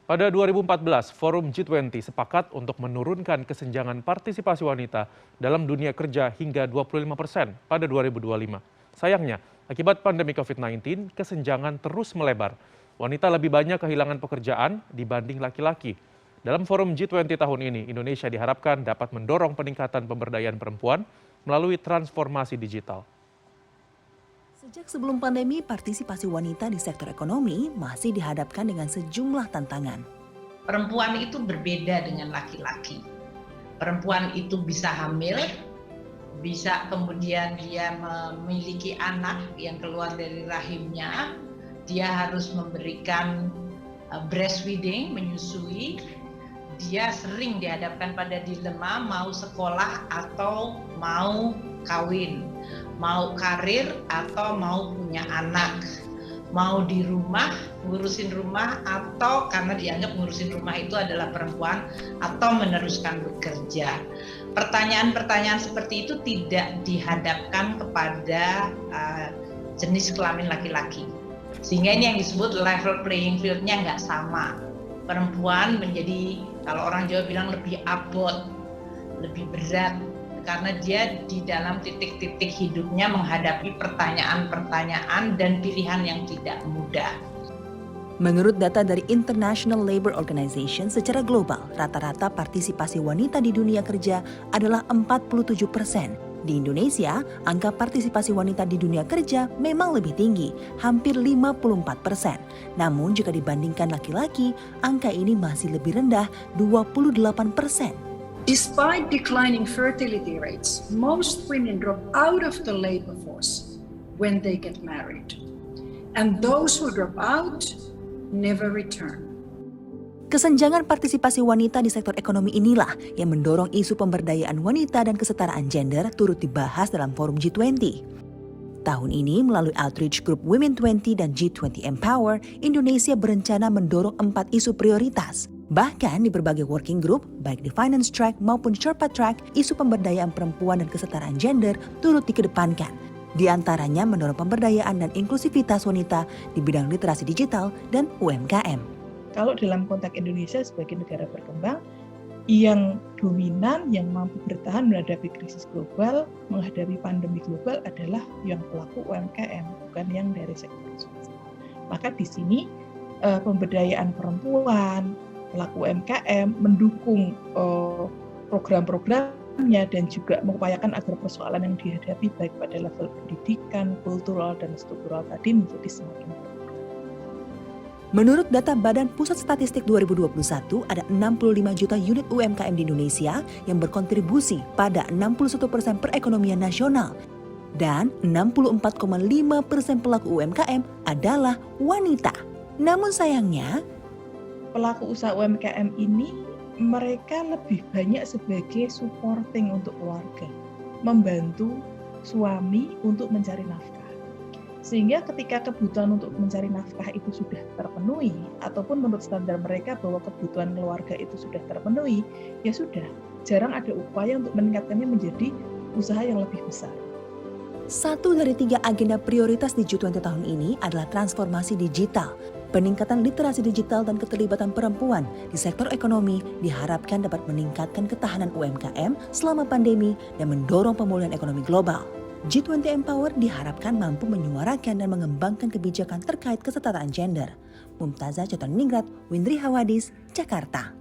Pada 2014, Forum G20 sepakat untuk menurunkan kesenjangan partisipasi wanita dalam dunia kerja hingga 25% pada 2025. Sayangnya, akibat pandemi COVID-19, kesenjangan terus melebar. Wanita lebih banyak kehilangan pekerjaan dibanding laki-laki. Dalam Forum G20 tahun ini, Indonesia diharapkan dapat mendorong peningkatan pemberdayaan perempuan melalui transformasi digital. Sejak sebelum pandemi, partisipasi wanita di sektor ekonomi masih dihadapkan dengan sejumlah tantangan. Perempuan itu berbeda dengan laki-laki. Perempuan itu bisa hamil, bisa kemudian dia memiliki anak yang keluar dari rahimnya, dia harus memberikan breastfeeding, menyusui, dia sering dihadapkan pada dilema mau sekolah atau mau kawin, mau karir atau mau punya anak, mau di rumah, ngurusin rumah atau karena dianggap ngurusin rumah itu adalah perempuan atau meneruskan bekerja. Pertanyaan-pertanyaan seperti itu tidak dihadapkan kepada jenis kelamin laki-laki. Sehingga ini yang disebut level playing field-nya nggak sama. Perempuan menjadi, kalau orang Jawa bilang lebih abot, lebih berat, karena dia di dalam titik-titik hidupnya menghadapi pertanyaan-pertanyaan dan pilihan yang tidak mudah. Menurut data dari International Labour Organization, secara global, rata-rata partisipasi wanita di dunia kerja adalah 47%. Di Indonesia, angka partisipasi wanita di dunia kerja memang lebih tinggi, hampir 54%. Namun jika dibandingkan laki-laki, angka ini masih lebih rendah, 28%. Despite declining fertility rates, most women drop out of the labor force when they get married. And those who drop out never return. Kesenjangan partisipasi wanita di sektor ekonomi inilah yang mendorong isu pemberdayaan wanita dan kesetaraan gender turut dibahas dalam Forum G20. Tahun ini melalui outreach group Women 20 dan G20 Empower, Indonesia berencana mendorong 4 isu prioritas. Bahkan di berbagai working group, baik di finance track maupun Sherpa track, isu pemberdayaan perempuan dan kesetaraan gender turut dikedepankan. Di antaranya mendorong pemberdayaan dan inklusivitas wanita di bidang literasi digital dan UMKM. Kalau dalam konteks Indonesia sebagai negara berkembang, yang dominan, yang mampu bertahan menghadapi krisis global, menghadapi pandemi global adalah yang pelaku UMKM, bukan yang dari sektor swasta. Maka di sini pemberdayaan perempuan, pelaku UMKM mendukung program-programnya dan juga mengupayakan agar persoalan yang dihadapi baik pada level pendidikan, kultural, dan struktural tadi menjadi semakin baik. Menurut data Badan Pusat Statistik 2021, ada 65 juta unit UMKM di Indonesia yang berkontribusi pada 61% perekonomian nasional. Dan 64,5% pelaku UMKM adalah wanita. Namun sayangnya, pelaku usaha UMKM ini mereka lebih banyak sebagai supporting untuk keluarga, membantu suami untuk mencari nafkah. Sehingga ketika kebutuhan untuk mencari nafkah itu sudah terpenuhi, ataupun menurut standar mereka bahwa kebutuhan keluarga itu sudah terpenuhi, ya sudah, jarang ada upaya untuk meningkatkannya menjadi usaha yang lebih besar. 1 dari 3 agenda prioritas di G20 tahun ini adalah transformasi digital. Peningkatan literasi digital dan keterlibatan perempuan di sektor ekonomi diharapkan dapat meningkatkan ketahanan UMKM selama pandemi dan mendorong pemulihan ekonomi global. G20 Empower diharapkan mampu menyuarakan dan mengembangkan kebijakan terkait kesetaraan gender. Mumtazah Chotoningrat, Windri Hawadis, Jakarta.